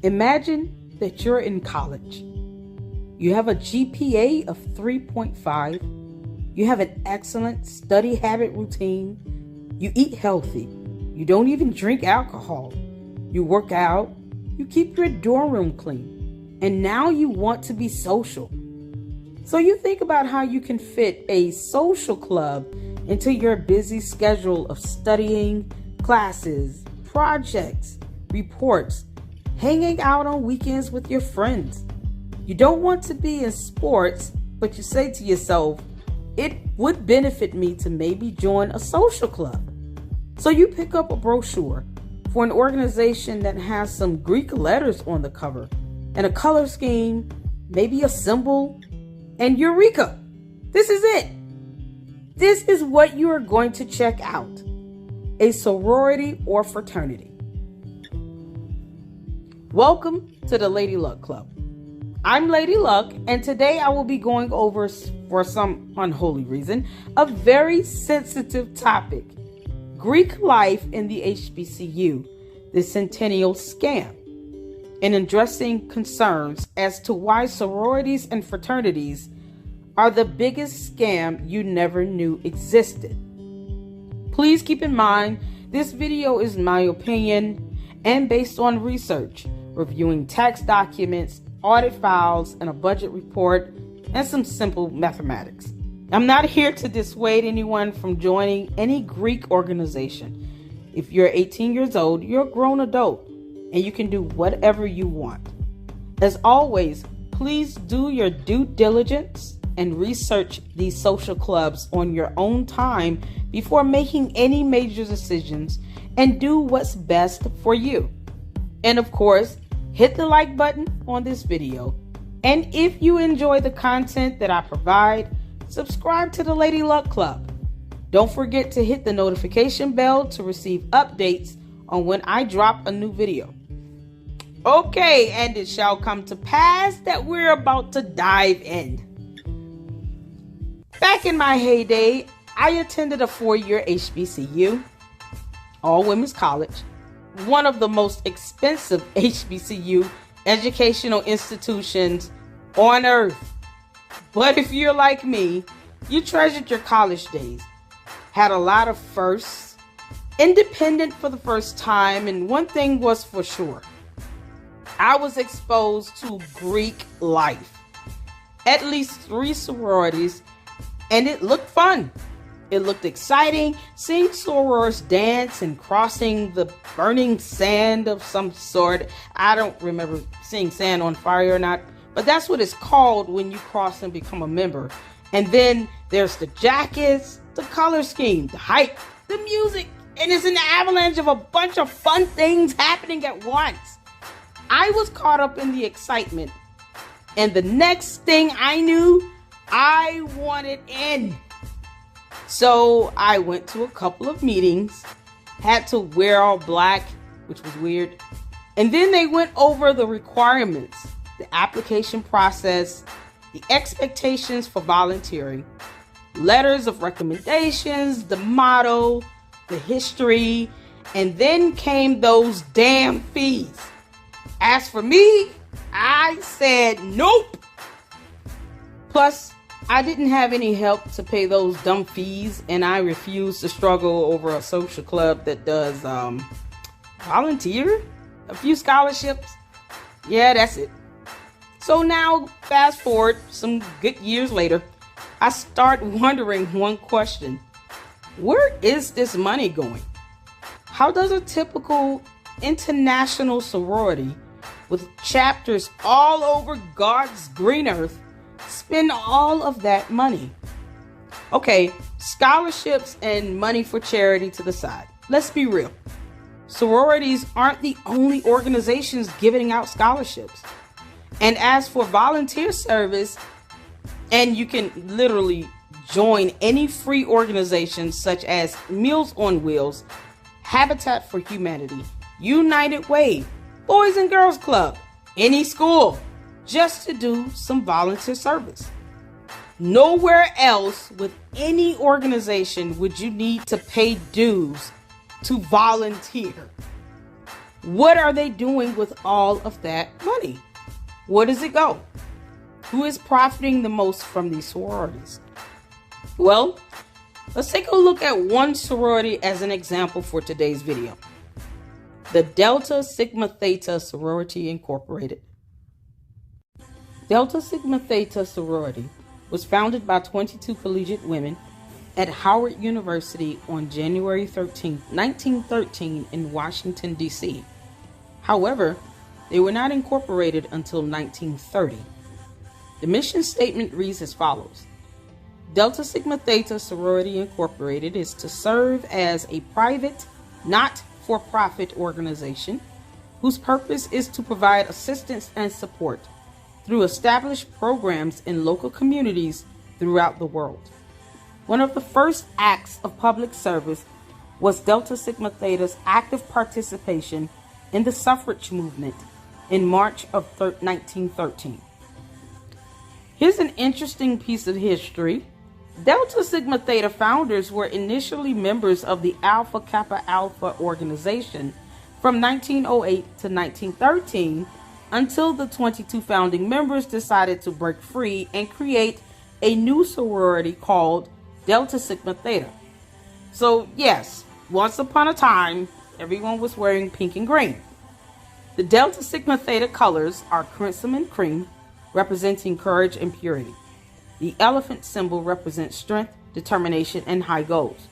Imagine that you're in college. You have a GPA of 3.5. You have an excellent study habit routine. You eat healthy. You don't even drink alcohol. You work out. You keep your dorm room clean. And now you want to be social. So you think about how you can fit a social club into your busy schedule of studying, classes, projects, reports, hanging out on weekends with your friends. You don't want to be in sports, but you say to yourself, it would benefit me to maybe join a social club. So you pick up a brochure for an organization that has some Greek letters on the cover and a color scheme, maybe a symbol, and eureka! This is it. This is what you are going to check out. A sorority or fraternity. Welcome to the Lady Luck Club. I'm Lady Luck, and today I will be going over, for some unholy reason, a very sensitive topic. Greek life in the HBCU, the Centennial Scam, and addressing concerns as to why sororities and fraternities are the biggest scam you never knew existed. Please keep in mind, this video is my opinion and based on research, reviewing tax documents, audit files, and a budget report, and some simple mathematics. I'm not here to dissuade anyone from joining any Greek organization. If you're 18 years old, you're a grown adult, and you can do whatever you want. As always, please do your due diligence and research these social clubs on your own time before making any major decisions, and do what's best for you. And of course, hit the like button on this video. And if you enjoy the content that I provide, subscribe to the Lady Luck Club. Don't forget to hit the notification bell to receive updates on when I drop a new video. Okay, and it shall come to pass that we're about to dive in. Back in my heyday, I attended a 4-year HBCU, all women's college, one of the most expensive HBCU educational institutions on earth. But if you're like me, you treasured your college days, had a lot of firsts, independent for the first time, and one thing was for sure, I was exposed to Greek life. At least 3 sororities, and it looked fun. It looked exciting, seeing sorors dance and crossing the burning sand of some sort. I don't remember seeing sand on fire or not, but that's what it's called when you cross and become a member. And then there's the jackets, the color scheme, the hype, the music, and it's an avalanche of a bunch of fun things happening at once. I was caught up in the excitement, and the next thing I knew, I wanted in. So I went to a couple of meetings, had to wear all black, which was weird. And then they went over the requirements, the application process, the expectations for volunteering, letters of recommendations, the motto, the history, and then came those damn fees. As for me, I said nope. Plus, I didn't have any help to pay those dumb fees, and I refused to struggle over a social club that does volunteer, a few scholarships. Yeah, that's it. So now, fast forward some good years later, I start wondering one question. Where is this money going? How does a typical international sorority with chapters all over God's green earth spend all of that money? Okay, scholarships and money for charity to the side. Let's be real. Sororities aren't the only organizations giving out scholarships. And as for volunteer service, and you can literally join any free organizations such as Meals on Wheels, Habitat for Humanity, United Way, Boys and Girls Club, any school, just to do some volunteer service. Nowhere else with any organization would you need to pay dues to volunteer. What are they doing with all of that money? Where does it go? Who is profiting the most from these sororities? Well, let's take a look at one sorority as an example for today's video. The Delta Sigma Theta Sorority Incorporated. Delta Sigma Theta sorority was founded by 22 collegiate women at Howard University on January 13, 1913 in Washington, D.C. However, they were not incorporated until 1930. The mission statement reads as follows. Delta Sigma Theta Sorority Incorporated is to serve as a private, not-for-profit organization whose purpose is to provide assistance and support through established programs in local communities throughout the world. One of the first acts of public service was Delta Sigma Theta's active participation in the suffrage movement in March of 1913. Here's an interesting piece of history. Delta Sigma Theta founders were initially members of the Alpha Kappa Alpha organization from 1908 to 1913 until the 22 founding members decided to break free and create a new sorority called Delta Sigma Theta. So yes, once upon a time, everyone was wearing pink and green. The Delta Sigma Theta colors are crimson and cream, representing courage and purity. The elephant symbol represents strength, determination, and high goals.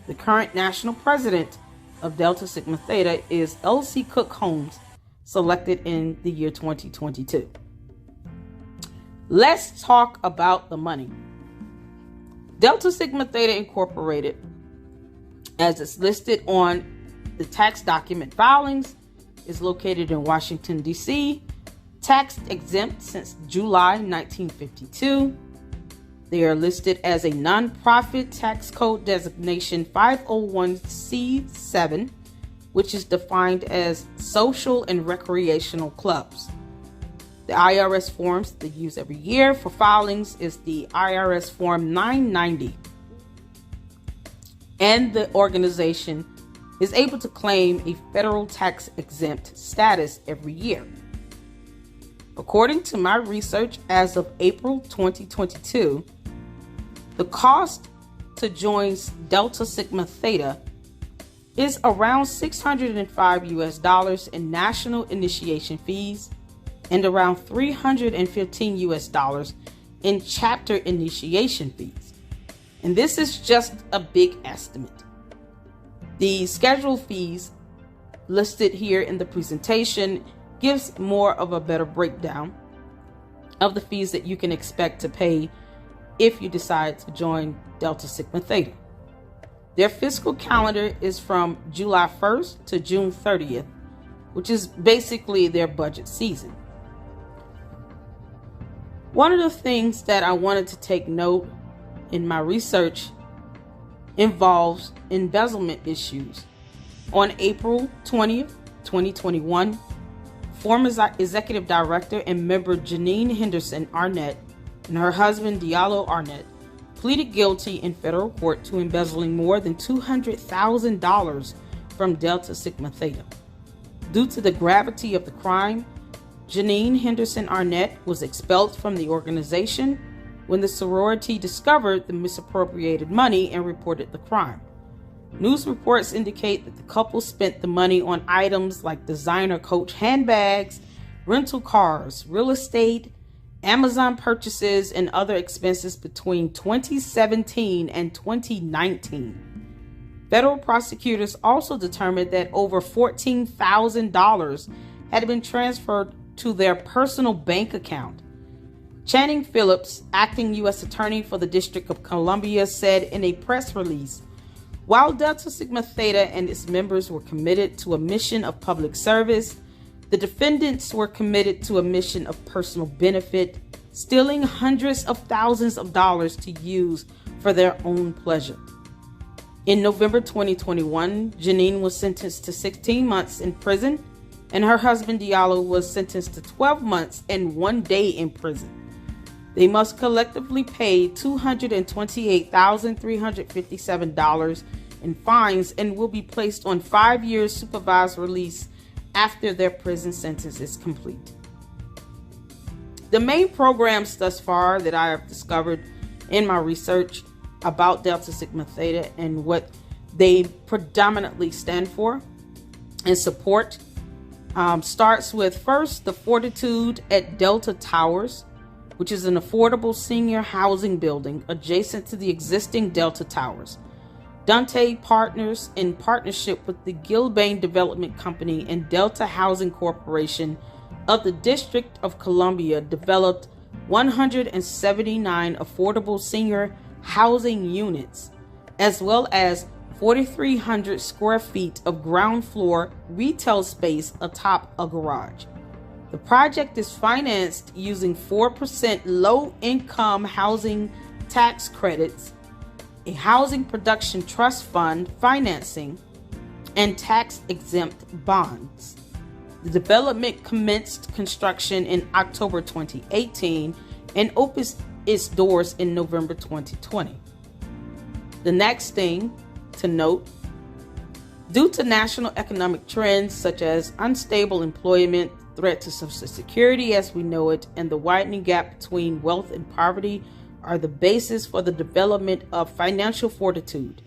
The current national president of Delta Sigma Theta is L.C. Cook Holmes, selected in the year 2022. Let's talk about the money. Delta Sigma Theta Incorporated, as it's listed on the tax document filings, is located in Washington, D.C., tax exempt since July 1952. They are listed as a nonprofit tax code designation 501c7, which is defined as social and recreational clubs. The IRS forms they use every year for filings is the IRS Form 990. And the organization is able to claim a federal tax exempt status every year. According to my research, as of April 2022, the cost to join Delta Sigma Theta is around $605 in national initiation fees and around $315 in chapter initiation fees. And this is just a big estimate. The schedule fees listed here in the presentation gives more of a better breakdown of the fees that you can expect to pay if you decide to join Delta Sigma Theta. Their fiscal calendar is from July 1st to June 30th, which is basically their budget season. One of the things that I wanted to take note in my research involves embezzlement issues. On April 20th, 2021, former executive director and member Janine Henderson Arnett and her husband Diallo Arnett pleaded guilty in federal court to embezzling more than $200,000 from Delta Sigma Theta. Due to the gravity of the crime, Janine Henderson Arnett was expelled from the organization when the sorority discovered the misappropriated money and reported the crime. News reports indicate that the couple spent the money on items like designer Coach handbags, rental cars, real estate, Amazon purchases, and other expenses between 2017 and 2019. Federal prosecutors also determined that over $14,000 had been transferred to their personal bank account. Channing Phillips, acting U.S. Attorney for the District of Columbia, said in a press release, "While Delta Sigma Theta and its members were committed to a mission of public service, the defendants were committed to a mission of personal benefit, stealing hundreds of thousands of dollars to use for their own pleasure." In November 2021, Janine was sentenced to 16 months in prison, and her husband Diallo was sentenced to 12 months and 1 day in prison. They must collectively pay $228,357 in fines and will be placed on 5 years supervised release after their prison sentence is complete. The main programs thus far that I have discovered in my research about Delta Sigma Theta and what they predominantly stand for and support starts with first the Fortitude at Delta Towers, which is an affordable senior housing building adjacent to the existing Delta Towers. Dante partners in partnership with the Gilbane Development Company and Delta Housing Corporation of the District of Columbia developed 179 affordable senior housing units, as well as 4,300 square feet of ground floor retail space atop a garage. The project is financed using 4% low-income housing tax credits, a housing production trust fund financing, and tax-exempt bonds. The development commenced construction in October 2018 and opened its doors in November 2020. The next thing to note, due to national economic trends such as unstable employment, threat to Social Security as we know it, and the widening gap between wealth and poverty are the basis for the development of Financial Fortitude,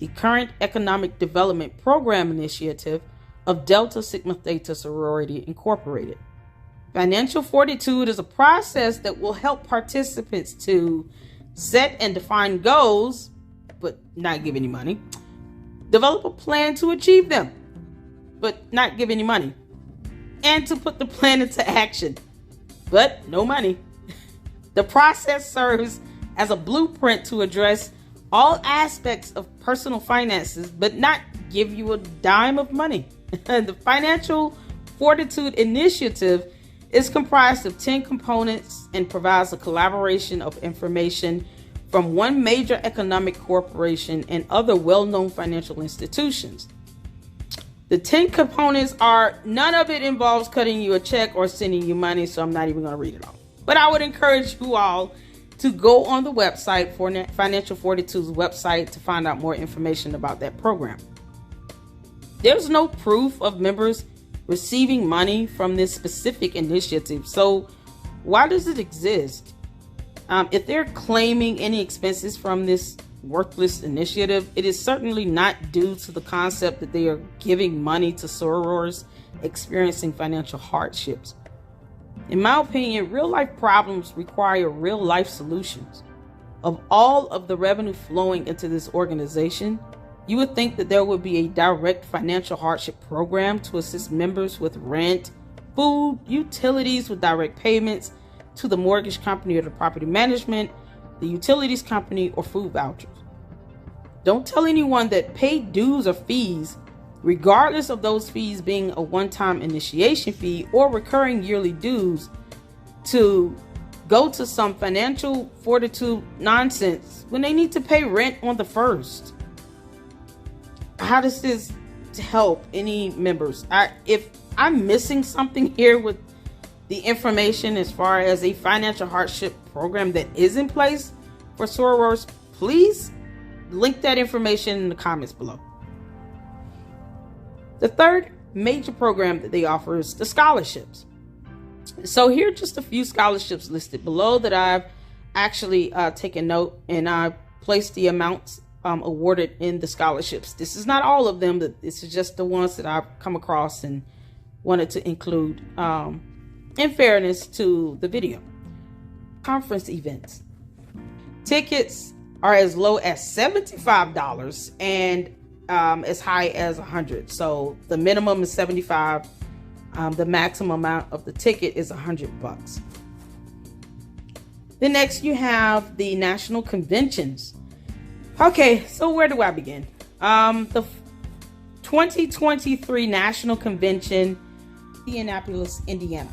the current economic development program initiative of Delta Sigma Theta Sorority Incorporated. Financial Fortitude is a process that will help participants to set and define goals, but not give any money, develop a plan to achieve them, but not give any money, and to put the plan into action, but no money. The process serves as a blueprint to address all aspects of personal finances, but not give you a dime of money. The Financial Fortitude Initiative is comprised of 10 components and provides a collaboration of information from one major economic corporation and other well-known financial institutions. The 10 components are, none of it involves cutting you a check or sending you money, so I'm not even going to read it all. But I would encourage you all to go on the website, for Financial Fortitude's website, to find out more information about that program. There's no proof of members receiving money from this specific initiative, so why does it exist? If they're claiming any expenses from this worthless initiative, it is certainly not due to the concept that they are giving money to sorors experiencing financial hardships. In my opinion, real life problems require real life solutions. Of all of the revenue flowing into this organization, you would think that there would be a direct financial hardship program to assist members with rent, food, utilities with direct payments to the mortgage company or the property management, the utilities company, or food vouchers. Don't tell anyone that paid dues or fees, regardless of those fees being a one-time initiation fee or recurring yearly dues, to go to some Financial Fortitude nonsense when they need to pay rent on the first. How does this help any members? If I'm missing something here with the information as far as a financial hardship program that is in place for sorors, please link that information in the comments below. The third major program that they offer is the scholarships. So here are just a few scholarships listed below that I've actually taken note, and I've placed the amounts awarded in the scholarships. This is not all of them, but this is just the ones that I've come across and wanted to include in fairness to the video. Conference events. Tickets are as low as $75 and as high as $100. So the minimum is $75. The maximum amount of the ticket is $100. Then next you have the national conventions. Okay, so where do I begin? The 2023 National Convention, Indianapolis, Indiana.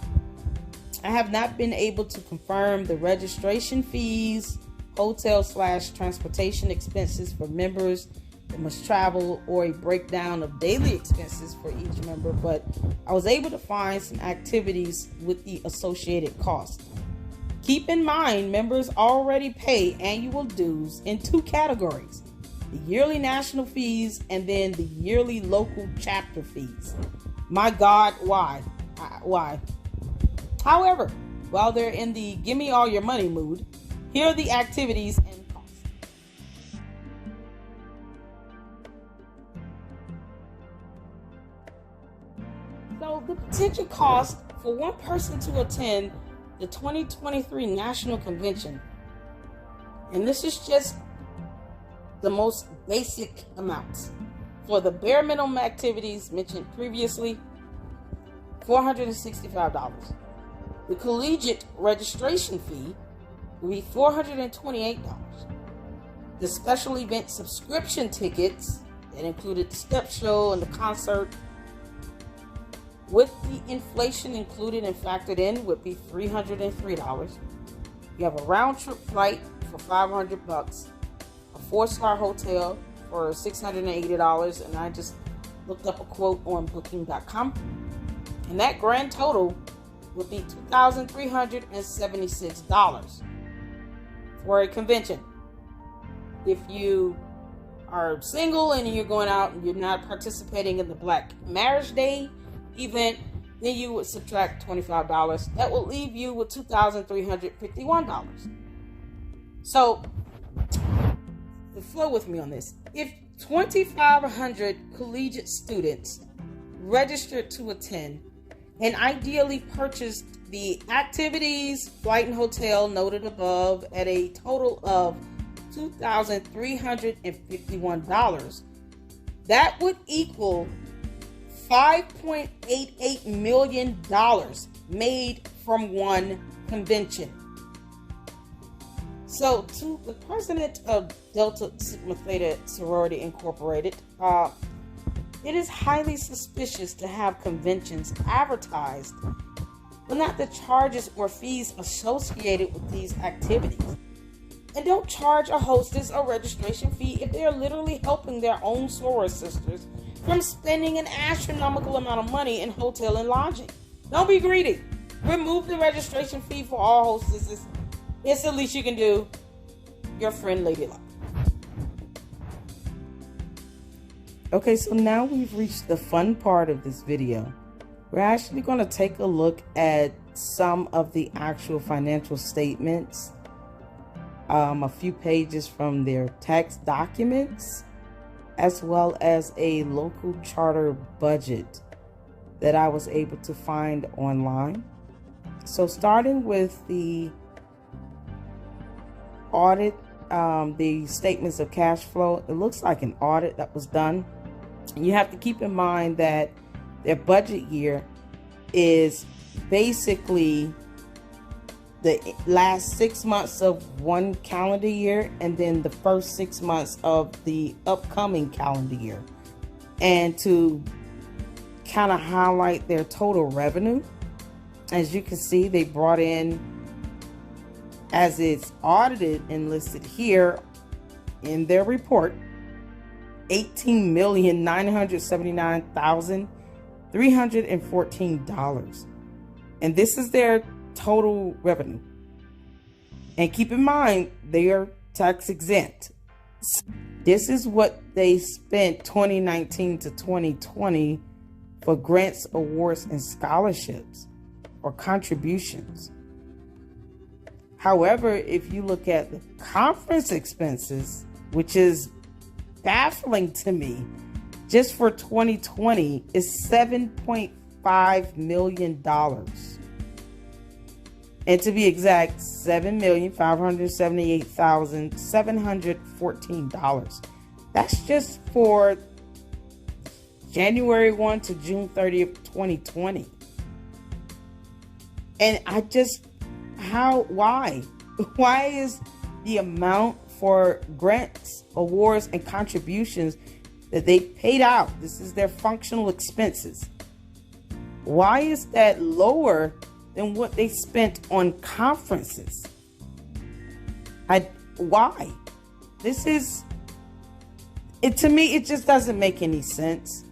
I have not been able to confirm the registration fees, hotel/transportation expenses for members that must travel, or a breakdown of daily expenses for each member, but I was able to find some activities with the associated cost. Keep in mind, members already pay annual dues in two categories: the yearly national fees and then the yearly local chapter fees. My God, why? Why? However, while they're in the give me all your money mood, here are the activities and costs. So the potential cost for one person to attend the 2023 National Convention, and this is just the most basic amounts. For the bare minimum activities mentioned previously, $465. The collegiate registration fee will be $428. The special event subscription tickets that included the step show and the concert, with the inflation included and factored in, would be $303. You have a round trip flight for $500, a 4-star hotel for $680, and I just looked up a quote on booking.com, and that grand total would be $2,376 for a convention. If you are single and you're going out and you're not participating in the Black Marriage Day event, then you would subtract $25. That will leave you with $2,351. So, flow with me on this. If 2,500 collegiate students registered to attend and ideally purchased the activities, flight, and hotel noted above at a total of $2,351, that would equal $5.88 million made from one convention. So, to the president of Delta Sigma Theta Sorority Incorporated, it is highly suspicious to have conventions advertised, but not the charges or fees associated with these activities. And don't charge a hostess a registration fee if they're literally helping their own soror sisters from spending an astronomical amount of money in hotel and lodging. Don't be greedy. Remove the registration fee for all hostesses. It's the least you can do. Your friend, Lady Luck. Okay, so now we've reached the fun part of this video. We're actually going to take a look at some of the actual financial statements, a few pages from their tax documents, as well as a local charter budget that I was able to find online. So starting with the audit, the statements of cash flow, it looks like an audit that was done. You have to keep in mind that their budget year is basically the last 6 months of one calendar year and then the first 6 months of the upcoming calendar year. And to kind of highlight their total revenue, as you can see, they brought in, as it's audited and listed here in their report, $18,979,314. And this is their total revenue. And keep in mind, they are tax exempt. This is what they spent 2019 to 2020 for grants, awards, and scholarships or contributions. However, if you look at the conference expenses, which is baffling to me, just for 2020 is $7.5 million. And to be exact, $7,578,714. That's just for January 1 to June 30th, 2020. And why? Why is the amount for grants, awards, and contributions that they paid out, this is their functional expenses, why is that lower than what they spent on conferences? Why? To me, it just doesn't make any sense,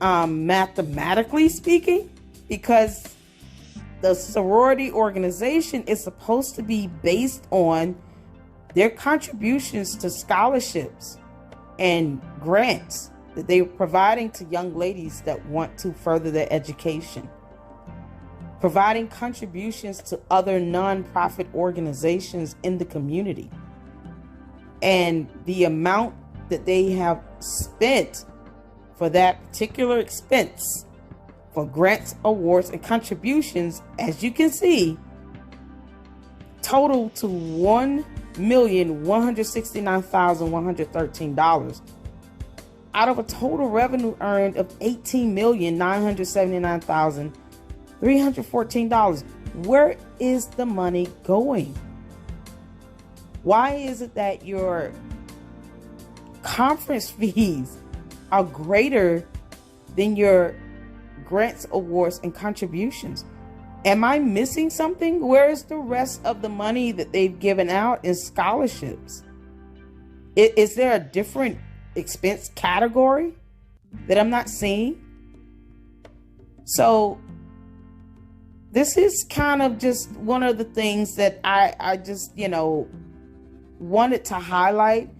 mathematically speaking, because the sorority organization is supposed to be based on their contributions to scholarships and grants that they are providing to young ladies that want to further their education, providing contributions to other nonprofit organizations in the community. And the amount that they have spent for that particular expense for grants, awards, and contributions, as you can see, total to $1,169,113 out of a total revenue earned of $18,979,314. Where is the money going? Why is it that your conference fees are greater than your grants, awards, and contributions? Am I missing something? Where is the rest of the money that they've given out in scholarships? Is there a different expense category that I'm not seeing? So this is kind of just one of the things that I just, wanted to highlight,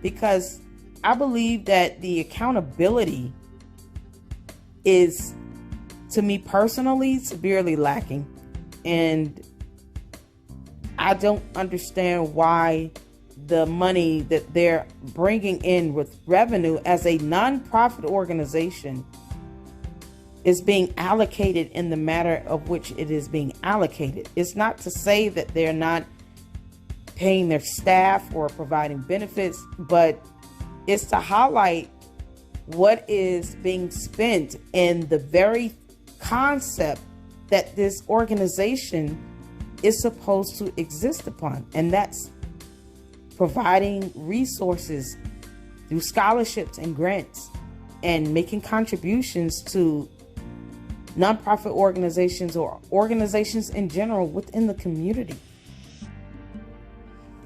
because I believe that the accountability is, to me personally, severely lacking. And I don't understand why the money that they're bringing in with revenue as a nonprofit organization is being allocated in the manner of which it is being allocated. It's not to say that they're not paying their staff or providing benefits, but it's to highlight what is being spent in the very concept that this organization is supposed to exist upon, and that's providing resources through scholarships and grants and making contributions to nonprofit organizations or organizations in general within the community.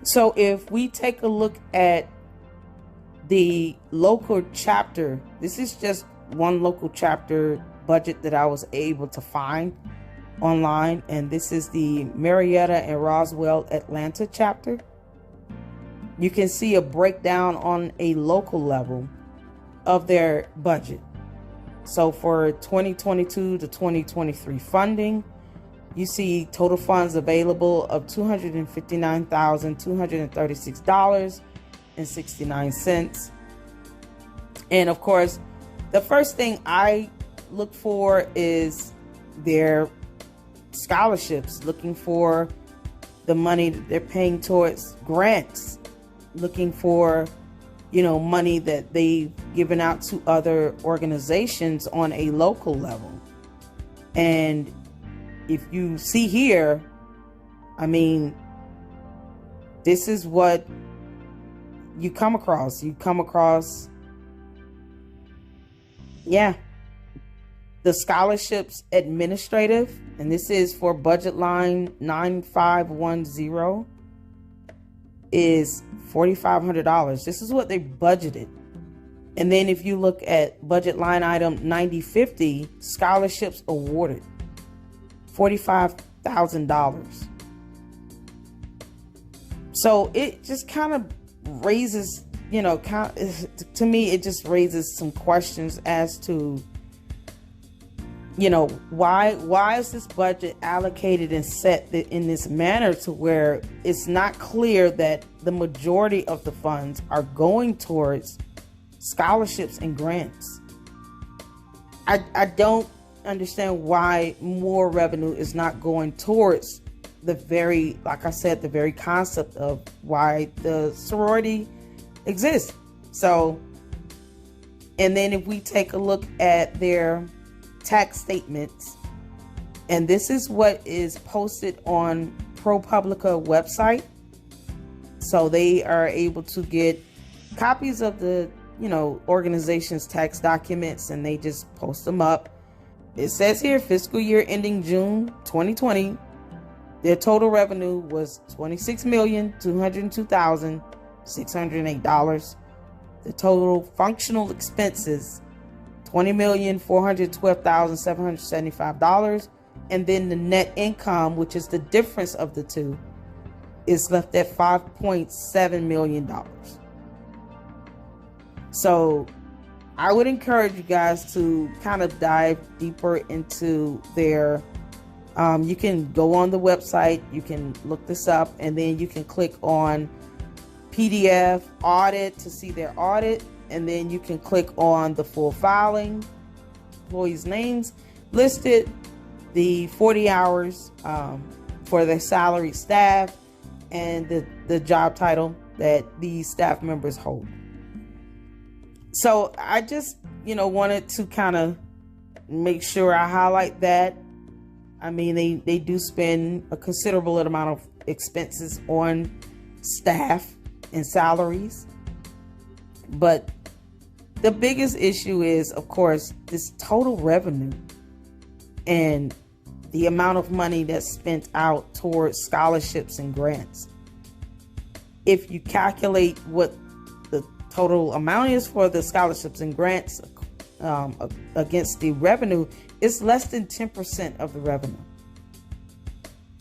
So if we take a look at the local chapter, this is just one local chapter budget that I was able to find online, and this is the Marietta and Roswell, Atlanta chapter. You can see a breakdown on a local level of their budget. So for 2022 to 2023 funding, you see total funds available of $259,236.69. And of course, the first thing I look for is their scholarships, looking for the money that they're paying towards grants, looking for, money that they've given out to other organizations on a local level. And if you see here, this is what you come across. The scholarships administrative, and this is for budget line 9510, is $4,500. This is what they budgeted. And then if you look at budget line item 9050, scholarships awarded, $45,000. So it just kind of raises, to me, it just raises some questions as to, why is this budget allocated and set in this manner to where it's not clear that the majority of the funds are going towards scholarships and grants. I don't understand why more revenue is not going towards the very concept of why the sorority exists. So, and then if we take a look at their tax statements, and this is what is posted on ProPublica website, so they are able to get copies of the organization's tax documents, and they just post them up. It says here, fiscal year ending June 2020, their total revenue was $26,202,608. The total functional expenses, $20,412,775. And then the net income, which is the difference of the two, is left at $5.7 million. So I would encourage you guys to kind of dive deeper into their, you can go on the website, you can look this up, and then you can click on PDF audit to see their audit, and then you can click on the full filing, employees' names listed, the 40 hours for their salaried staff, and the job title that these staff members hold. So I just, wanted to kind of make sure I highlight that. I mean, they do spend a considerable amount of expenses on staff and salaries. But the biggest issue is, of course, this total revenue and the amount of money that's spent out towards scholarships and grants. If you calculate what the total amount is for the scholarships and grants against the revenue, it's less than 10% of the revenue.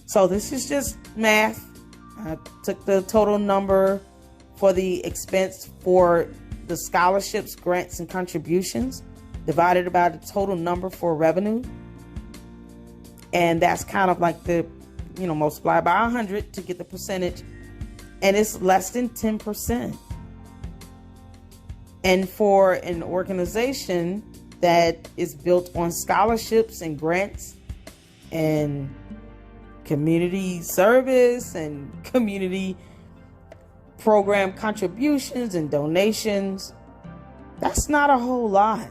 So this is just math. I took the total number for the expense for the scholarships, grants, and contributions, divided by the total number for revenue. And that's kind of like the, multiply by 100 to get the percentage. And it's less than 10%. And for an organization that is built on scholarships and grants and community service and community program contributions and donations, that's not a whole lot.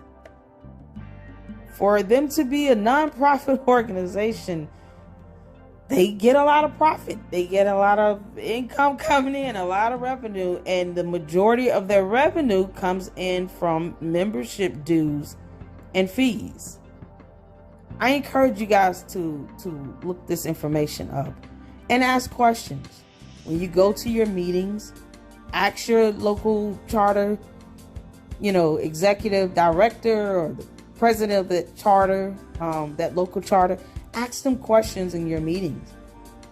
For them to be a nonprofit organization, they get a lot of profit. They get a lot of income coming in, a lot of revenue, and the majority of their revenue comes in from membership dues and fees. I encourage you guys to look this information up and ask questions. When you go to your meetings, ask your local charter, executive director or the president of the charter, that local charter. Ask them questions in your meetings.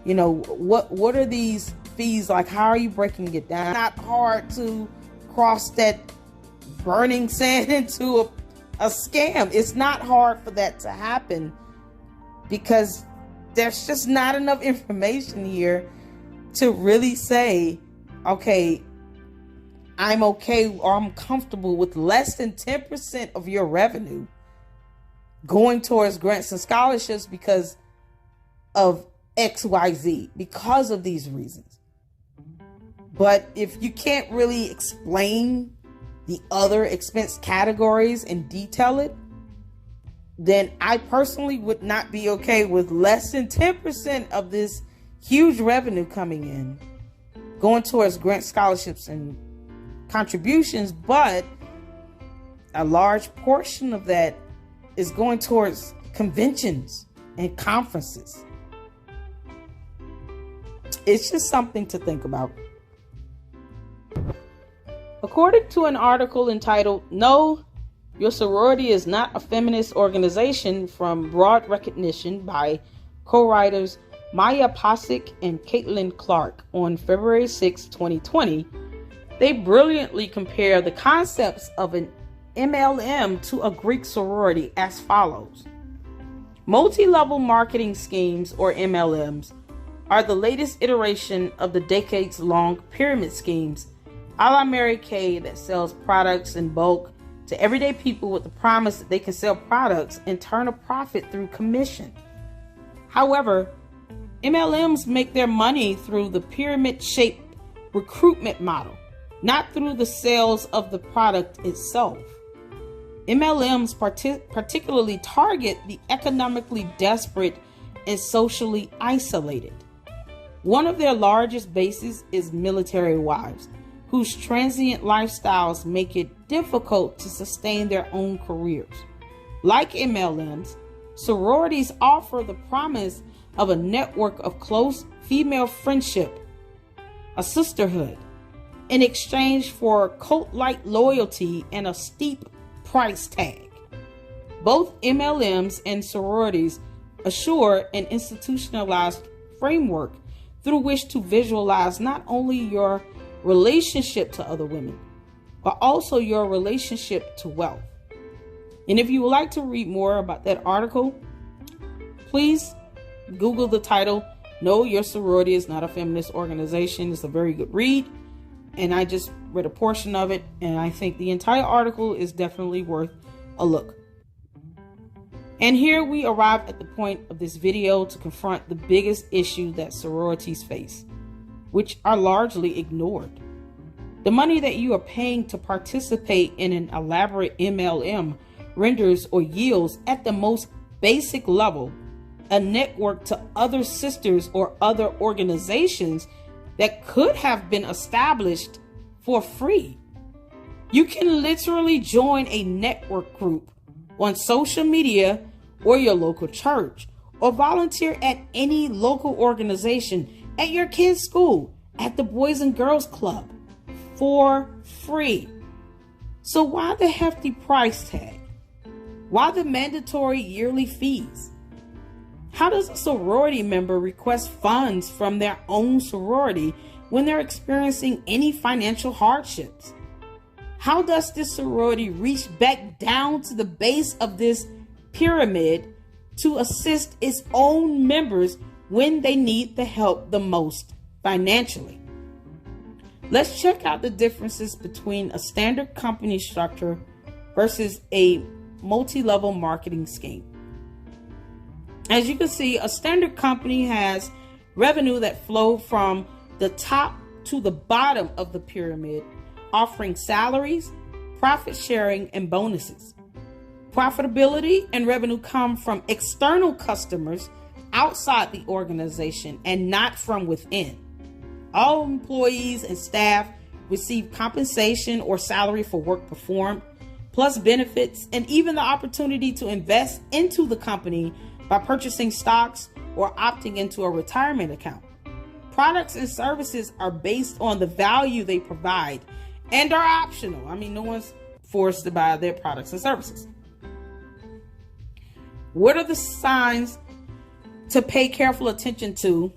What are these fees like? How are you breaking it down? It's not hard to cross that burning sand into a scam. It's not hard for that to happen because there's just not enough information here to really say, okay, I'm okay or I'm comfortable with less than 10% of your revenue going towards grants and scholarships because of XYZ, because of these reasons. But if you can't really explain the other expense categories and detail it, then I personally would not be okay with less than 10% of this huge revenue coming in going towards grant, scholarships, and contributions, but a large portion of that is going towards conventions and conferences. It's just something to think about. According to an article entitled "No, Your Sorority is Not a Feminist Organization" from Broad Recognition by co-writers Maya Posick and Caitlin Clark on February 6, 2020, they brilliantly compare the concepts of an MLM to a Greek sorority as follows. Multi-level marketing schemes, or MLMs, are the latest iteration of the decades-long pyramid schemes a la Mary Kay that sells products in bulk to everyday people with the promise that they can sell products and turn a profit through commission. However, MLMs make their money through the pyramid-shaped recruitment model, not through the sales of the product itself. MLMs particularly target the economically desperate and socially isolated. One of their largest bases is military wives, whose transient lifestyles make it difficult to sustain their own careers. Like MLMs, sororities offer the promise of a network of close female friendship, a sisterhood, in exchange for cult-like loyalty and a steep price tag. Both MLMs and sororities assure an institutionalized framework through which to visualize not only your relationship to other women, but also your relationship to wealth. And if you would like to read more about that article, please Google the title, No, Your Sorority is Not a Feminist Organization. It's a very good read. And I just read a portion of it, and I think the entire article is definitely worth a look. And here we arrive at the point of this video to confront the biggest issue that sororities face, which are largely ignored. The money that you are paying to participate in an elaborate MLM renders or yields at the most basic level a network to other sisters or other organizations that could have been established for free. You can literally join a network group on social media or your local church, or volunteer at any local organization, at your kids' school, at the Boys and Girls Club, for free. So why the hefty price tag? Why the mandatory yearly fees? How does a sorority member request funds from their own sorority when they're experiencing any financial hardships? How does this sorority reach back down to the base of this pyramid to assist its own members when they need the help the most financially? Let's check out the differences between a standard company structure versus a multi-level marketing scheme. As you can see, a standard company has revenue that flow from the top to the bottom of the pyramid, offering salaries, profit sharing, and bonuses. Profitability and revenue come from external customers outside the organization and not from within. All employees and staff receive compensation or salary for work performed, plus benefits, and even the opportunity to invest into the company by purchasing stocks or opting into a retirement account. Products and services are based on the value they provide and are optional. I mean, no one's forced to buy their products and services. What are the signs to pay careful attention to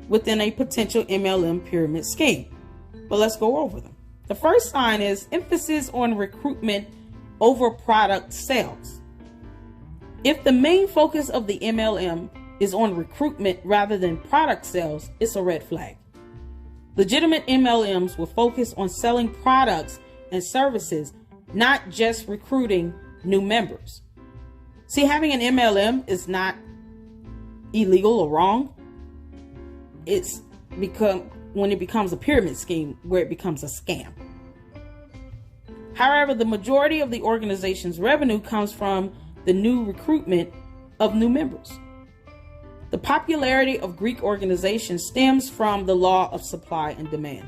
within a potential MLM pyramid scheme? Well, let's go over them. The first sign is emphasis on recruitment over product sales. If the main focus of the MLM is on recruitment rather than product sales, it's a red flag. Legitimate MLMs will focus on selling products and services, not just recruiting new members. See, having an MLM is not illegal or wrong. It's when it becomes a pyramid scheme where it becomes a scam. However, the majority of the organization's revenue comes from the new recruitment of new members. The popularity of Greek organizations stems from the law of supply and demand.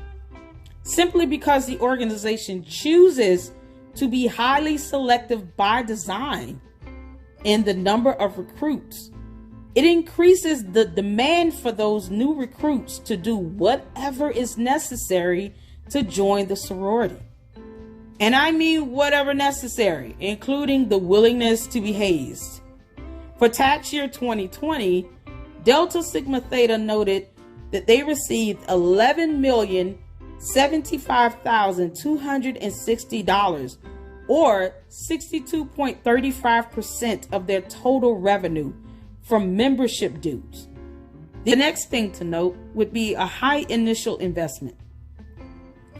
Simply because the organization chooses to be highly selective by design in the number of recruits, it increases the demand for those new recruits to do whatever is necessary to join the sorority. And I mean whatever necessary, including the willingness to be hazed. For tax year 2020, Delta Sigma Theta noted that they received $11,075,260, or 62.35% of their total revenue from membership dues. The next thing to note would be a high initial investment.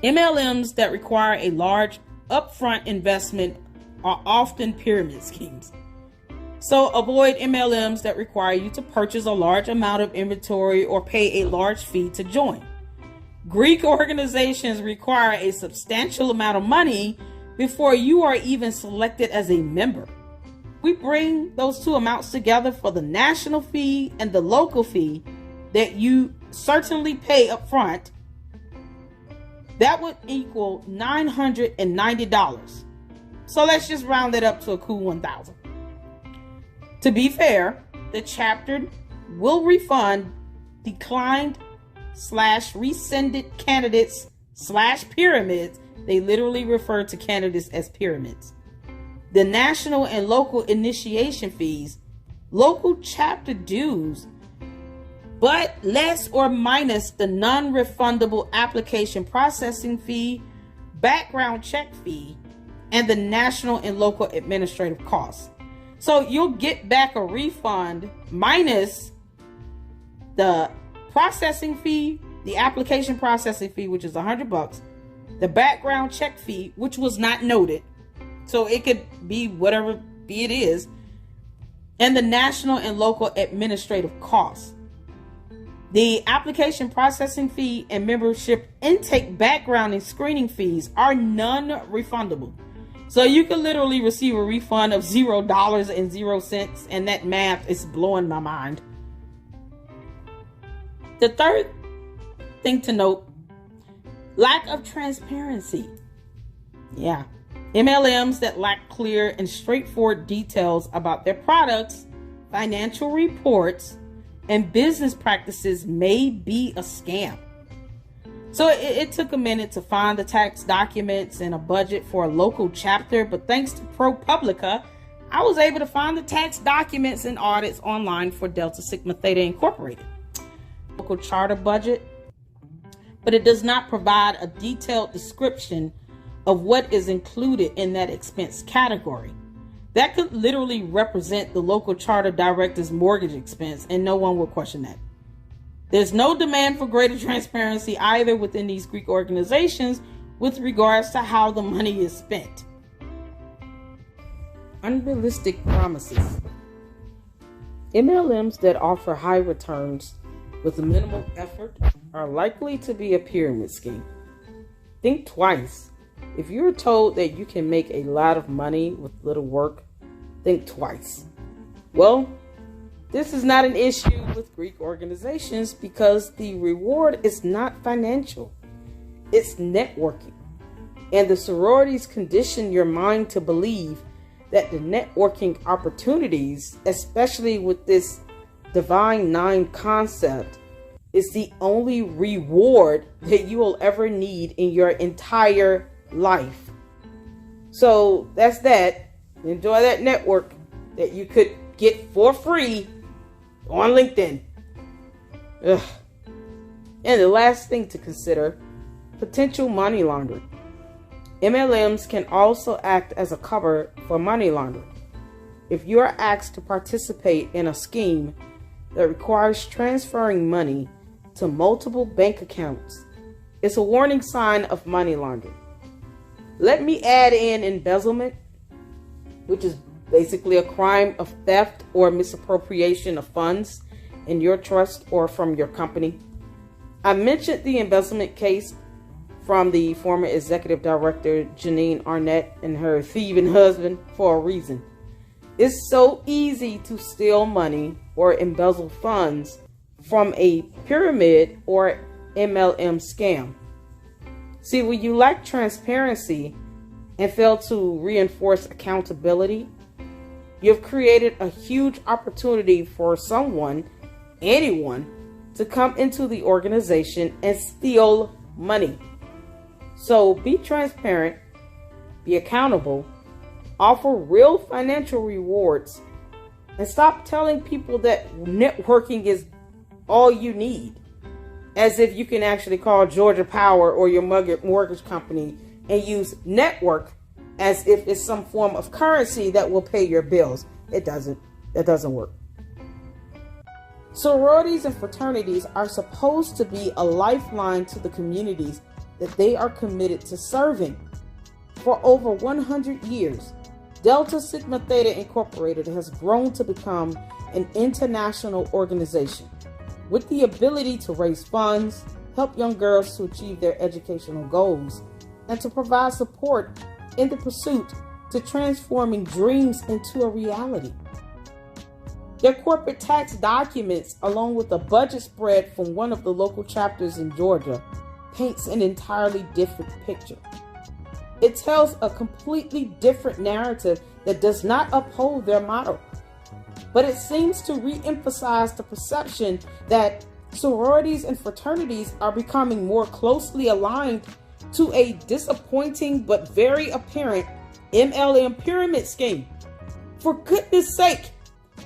MLMs that require a large upfront investment are often pyramid schemes. So avoid MLMs that require you to purchase a large amount of inventory or pay a large fee to join. Greek organizations require a substantial amount of money before you are even selected as a member. We bring those two amounts together for the national fee and the local fee that you certainly pay up front. That would equal $990. So let's just round it up to a cool 1,000. To be fair, the chapter will refund declined/rescinded candidates/pyramids. They literally refer to candidates as pyramids. The national and local initiation fees, local chapter dues, but less or minus the non-refundable application processing fee, background check fee, and the national and local administrative costs. So you'll get back a refund minus the processing fee, the application processing fee, which is $100, the background check fee, which was not noted, so it could be whatever fee it is, and the national and local administrative costs. The application processing fee and membership intake background and screening fees are non-refundable. So you can literally receive a refund of $0.00, and that math is blowing my mind. The third thing to note, lack of transparency. Yeah. MLMs that lack clear and straightforward details about their products, financial reports, and business practices may be a scam. So it took a minute to find the tax documents and a budget for a local chapter, but thanks to ProPublica, I was able to find the tax documents and audits online for Delta Sigma Theta Incorporated. Local charter budget, but it does not provide a detailed description of what is included in that expense category. That could literally represent the local charter director's mortgage expense, and no one will question that. There's no demand for greater transparency either within these Greek organizations with regards to how the money is spent. Unrealistic promises. MLMs that offer high returns with minimal effort are likely to be a pyramid scheme. Think twice. If you're told that you can make a lot of money with little work, think twice. Well, this is not an issue with Greek organizations because the reward is not financial. It's networking. And the sororities condition your mind to believe that the networking opportunities, especially with this Divine Nine concept, is the only reward that you will ever need in your entire life. So that's that. Enjoy that network that you could get for free on LinkedIn. Ugh. And the last thing to consider, potential money laundering. MLMs can also act as a cover for money laundering. If you are asked to participate in a scheme that requires transferring money to multiple bank accounts, it's a warning sign of money laundering. Let me add in embezzlement, which is basically a crime of theft or misappropriation of funds in your trust or from your company. I mentioned the embezzlement case from the former executive director Janine Arnett and her thieving husband for a reason. It's so easy to steal money or embezzle funds from a pyramid or MLM scam. See, when you lack transparency and fail to reinforce accountability, you've created a huge opportunity for someone, anyone, to come into the organization and steal money. So be transparent, be accountable, offer real financial rewards, and stop telling people that networking is all you need, as if you can actually call Georgia Power or your mortgage company and use network as if it's some form of currency that will pay your bills. It doesn't. That doesn't work. Sororities and fraternities are supposed to be a lifeline to the communities that they are committed to serving. For over 100 years, Delta Sigma Theta Incorporated has grown to become an international organization with the ability to raise funds, help young girls to achieve their educational goals, and to provide support in the pursuit to transforming dreams into a reality. Their corporate tax documents, along with a budget spread from one of the local chapters in Georgia, paints an entirely different picture. It tells a completely different narrative that does not uphold their motto, but it seems to re-emphasize the perception that sororities and fraternities are becoming more closely aligned to a disappointing but very apparent MLM pyramid scheme. For goodness sake,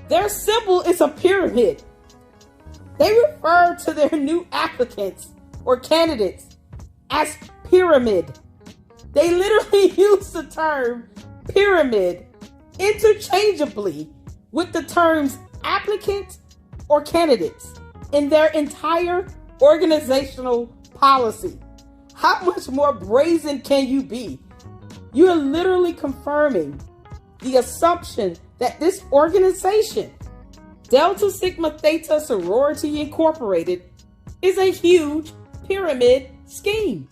their symbol is a pyramid. They refer to their new applicants or candidates as pyramid. They literally use the term pyramid interchangeably with the terms applicant or candidates in their entire organizational policy. How much more brazen can you be? You are literally confirming the assumption that this organization, Delta Sigma Theta Sorority Incorporated, is a huge pyramid scheme.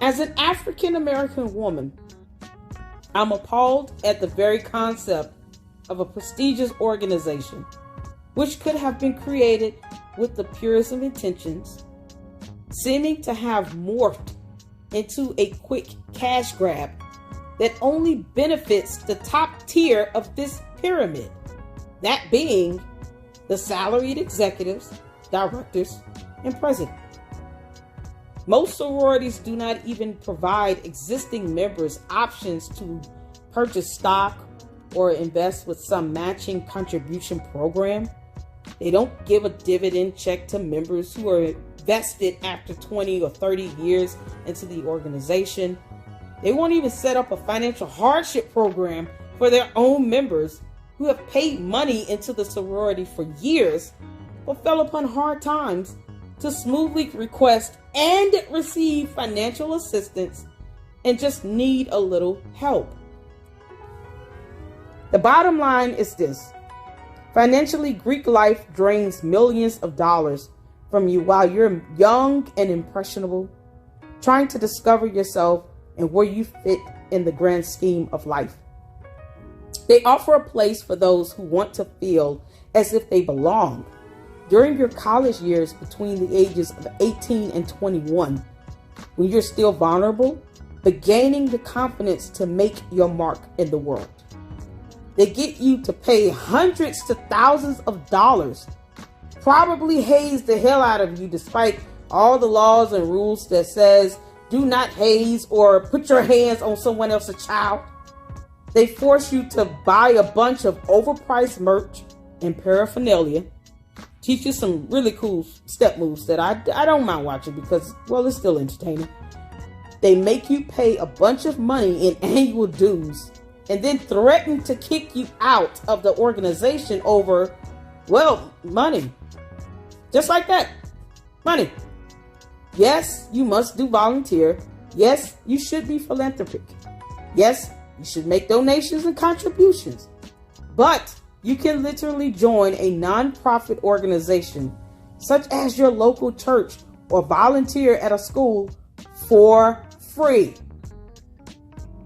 As an African American woman, I'm appalled at the very concept of a prestigious organization, which could have been created with the purest of intentions, seeming to have morphed into a quick cash grab that only benefits the top tier of this pyramid, that being the salaried executives, directors, and president. Most sororities do not even provide existing members options to purchase stock or invest with some matching contribution program. They don't give a dividend check to members who are vested after 20 or 30 years into the organization. They won't even set up a financial hardship program for their own members who have paid money into the sorority for years but fell upon hard times to smoothly request and receive financial assistance and just need a little help. The bottom line is this: financially, Greek life drains millions of dollars from you while you're young and impressionable, trying to discover yourself and where you fit in the grand scheme of life. They offer a place for those who want to feel as if they belong. During your college years between the ages of 18 and 21, when you're still vulnerable, but gaining the confidence to make your mark in the world. They get you to pay hundreds to thousands of dollars, probably haze the hell out of you despite all the laws and rules that says do not haze or put your hands on someone else's child. They force you to buy a bunch of overpriced merch and paraphernalia, teach you some really cool step moves that I don't mind watching because, well, it's still entertaining. They make you pay a bunch of money in annual dues and then threaten to kick you out of the organization over, well, money. Just like that. Money. Yes, you must do volunteer. Yes, you should be philanthropic. Yes, you should make donations and contributions. But you can literally join a nonprofit organization, such as your local church, or volunteer at a school for free.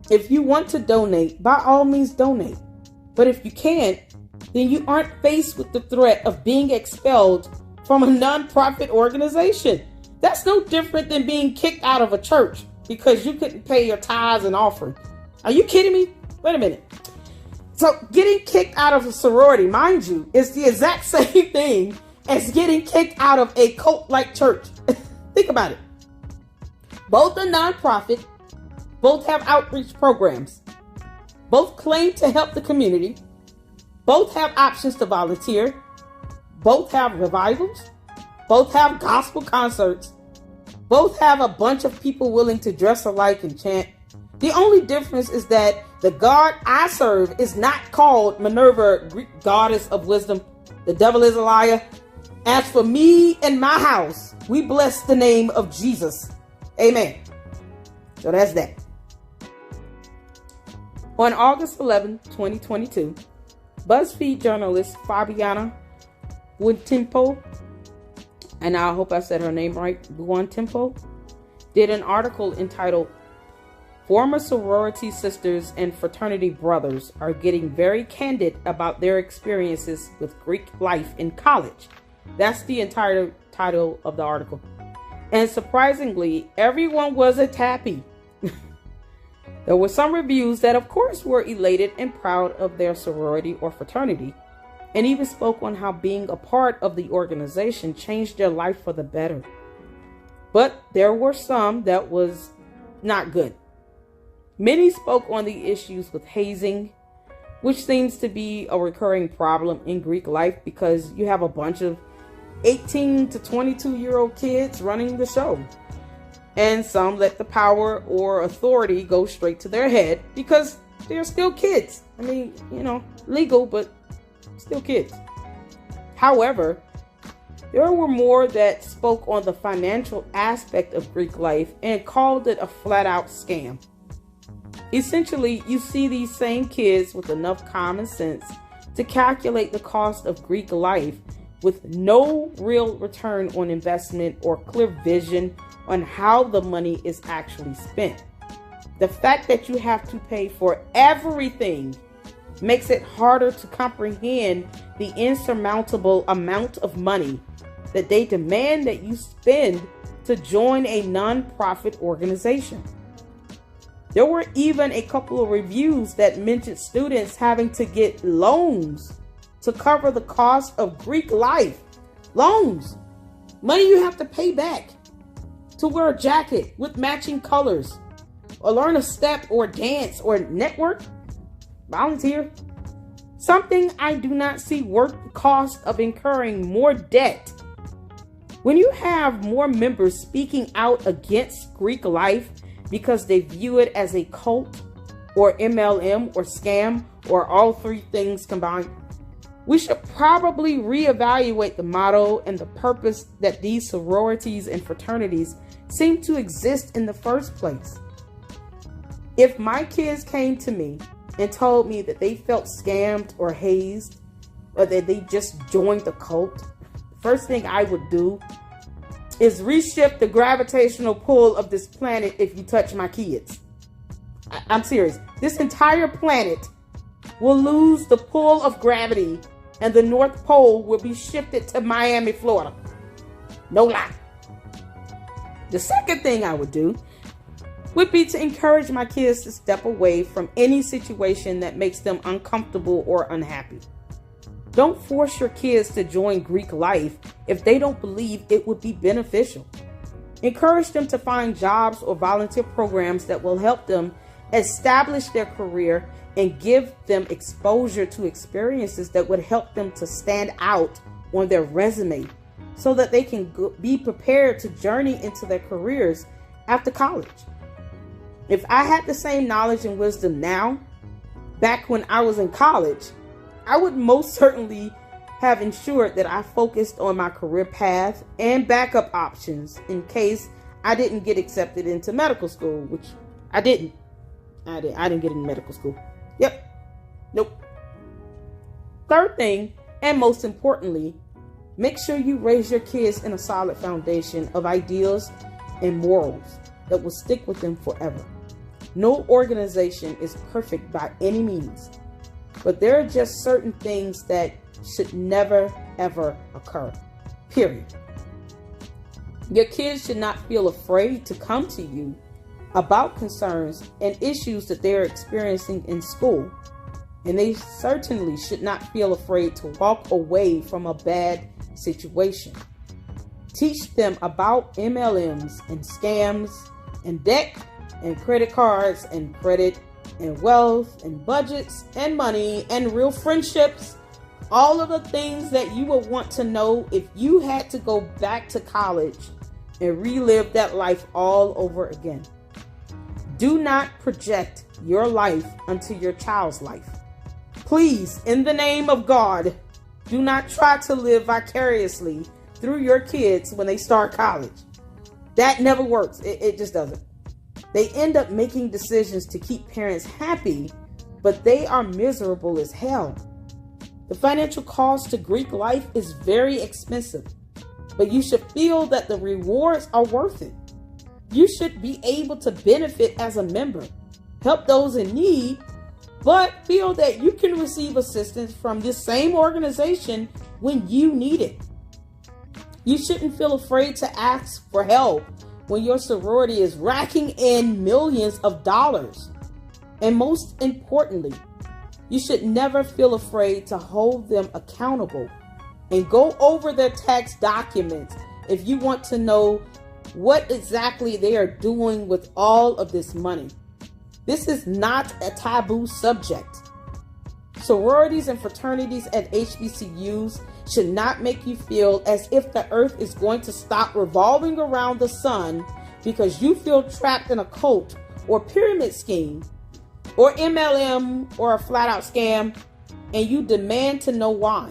If you want to donate, by all means donate. But if you can't, then you aren't faced with the threat of being expelled from a nonprofit organization. That's no different than being kicked out of a church because you couldn't pay your tithes and offering. Are you kidding me? Wait a minute. So getting kicked out of a sorority, mind you, is the exact same thing as getting kicked out of a cult-like church. Think about it. Both are nonprofit. Both have outreach programs. Both claim to help the community. Both have options to volunteer. Both have revivals. Both have gospel concerts. Both have a bunch of people willing to dress alike and chant. The only difference is that the God I serve is not called Minerva, Greek goddess of wisdom. The devil is a liar. As for me and my house, we bless the name of Jesus. Amen. So that's that. On August 11, 2022, BuzzFeed journalist Fabiana Buontempo, and I hope I said her name right, Buontempo, did an article entitled "Former Sorority Sisters and Fraternity Brothers Are Getting Very Candid About Their Experiences with Greek Life in College." That's the entire title of the article. And surprisingly, everyone wasn't happy. There were some reviews that, of course, were elated and proud of their sorority or fraternity, and even spoke on how being a part of the organization changed their life for the better. But there were some that was not good. Many spoke on the issues with hazing, which seems to be a recurring problem in Greek life because you have a bunch of 18 to 22-year-old kids running the show. And some let the power or authority go straight to their head because they're still kids. I mean, legal, but still kids. However, there were more that spoke on the financial aspect of Greek life and called it a flat-out scam. Essentially, you see these same kids with enough common sense to calculate the cost of Greek life with no real return on investment or clear vision on how the money is actually spent. The fact that you have to pay for everything makes it harder to comprehend the insurmountable amount of money that they demand that you spend to join a non-profit organization. There were even a couple of reviews that mentioned students having to get loans to cover the cost of Greek life. Loans. Money you have to pay back to wear a jacket with matching colors, or learn a step or dance or network, volunteer. Something I do not see worth the cost of incurring more debt. When you have more members speaking out against Greek life because they view it as a cult or MLM or scam or all three things combined, we should probably reevaluate the motto and the purpose that these sororities and fraternities seem to exist in the first place. If my kids came to me and told me that they felt scammed or hazed, or that they just joined the cult, the first thing I would do is reshift the gravitational pull of this planet if you touch my kids. I'm serious. This entire planet will lose the pull of gravity and the North Pole will be shifted to Miami, Florida. No lie. The second thing I would do would be to encourage my kids to step away from any situation that makes them uncomfortable or unhappy. Don't force your kids to join Greek life if they don't believe it would be beneficial. Encourage them to find jobs or volunteer programs that will help them establish their career and give them exposure to experiences that would help them to stand out on their resume so that they can be prepared to journey into their careers after college. If I had the same knowledge and wisdom now, back when I was in college, I would most certainly have ensured that I focused on my career path and backup options in case I didn't get accepted into medical school, which I didn't. I didn't get into medical school. Yep. Nope. Third thing, and most importantly, make sure you raise your kids in a solid foundation of ideals and morals that will stick with them forever. No organization is perfect by any means, but there are just certain things that should never, ever occur. Period. Your kids should not feel afraid to come to you about concerns and issues that they're experiencing in school. And they certainly should not feel afraid to walk away from a bad situation. Teach them about MLMs and scams and debt and credit cards and credit and wealth and budgets and money and real friendships. All of the things that you would want to know if you had to go back to college and relive that life all over again. Do not project your life onto your child's life. Please, in the name of God, do not try to live vicariously through your kids when they start college. That never works. It just doesn't. They end up making decisions to keep parents happy, but they are miserable as hell. The financial cost to Greek life is very expensive, but you should feel that the rewards are worth it. You should be able to benefit as a member, help those in need, but feel that you can receive assistance from this same organization when you need it. You shouldn't feel afraid to ask for help when your sorority is racking in millions of dollars. And most importantly, you should never feel afraid to hold them accountable and go over their tax documents if you want to know what exactly they are doing with all of this money. This is not a taboo subject. Sororities and fraternities at HBCUs should not make you feel as if the earth is going to stop revolving around the sun because you feel trapped in a cult or pyramid scheme or MLM or a flat out scam, and you demand to know why.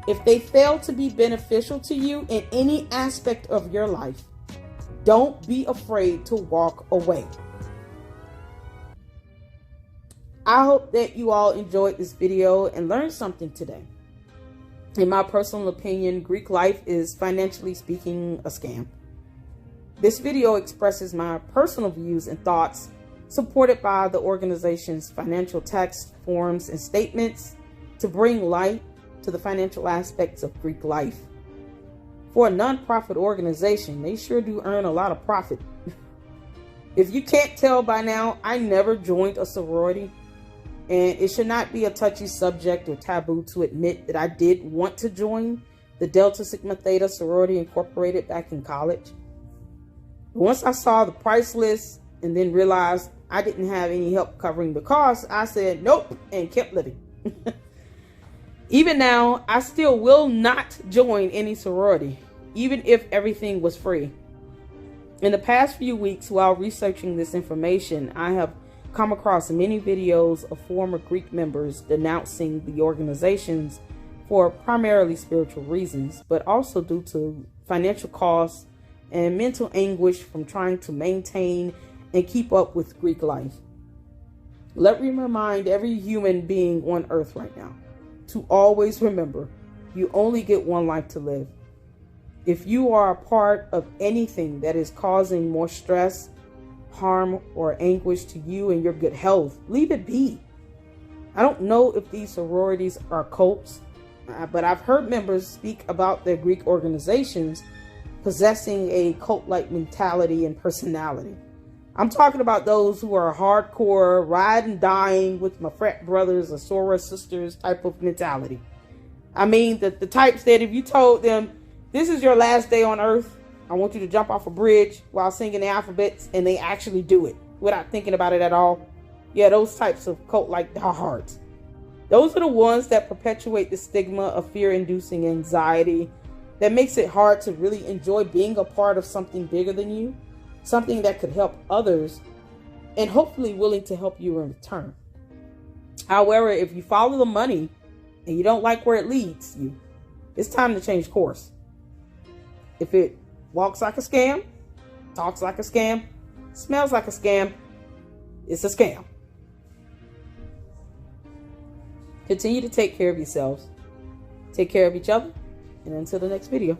If they fail to be beneficial to you in any aspect of your life, don't be afraid to walk away. I hope that you all enjoyed this video and learned something today. In my personal opinion, Greek life is, financially speaking, a scam. This video expresses my personal views and thoughts, supported by the organization's financial texts, forms, and statements to bring light to the financial aspects of Greek life. For a non-profit organization, they sure do earn a lot of profit. If you can't tell by now, I never joined a sorority, and it should not be a touchy subject or taboo to admit that I did want to join the Delta Sigma Theta Sorority Incorporated back in college. But once I saw the price list and then realized I didn't have any help covering the cost, I said nope and kept living. Even now, I still will not join any sorority, even if everything was free. In the past few weeks, while researching this information, I have come across many videos of former Greek members denouncing the organizations for primarily spiritual reasons, but also due to financial costs and mental anguish from trying to maintain and keep up with Greek life. Let me remind every human being on earth right now to always remember, you only get one life to live. If you are a part of anything that is causing more stress, harm, or anguish to you and your good health, leave it be. I don't know if these sororities are cults, but I've heard members speak about their Greek organizations possessing a cult-like mentality and personality. I'm talking about those who are hardcore, ride and dying with my frat brothers or soror sisters type of mentality. I mean, the types that if you told them, this is your last day on earth, I want you to jump off a bridge while singing the alphabets, and they actually do it without thinking about it at all. Yeah, those types of cult-like diehards. Those are the ones that perpetuate the stigma of fear-inducing anxiety that makes it hard to really enjoy being a part of something bigger than you, something that could help others, and hopefully willing to help you in return. However, if you follow the money and you don't like where it leads you, it's time to change course. If it walks like a scam, talks like a scam, smells like a scam, it's a scam. Continue to take care of yourselves, take care of each other, and until the next video.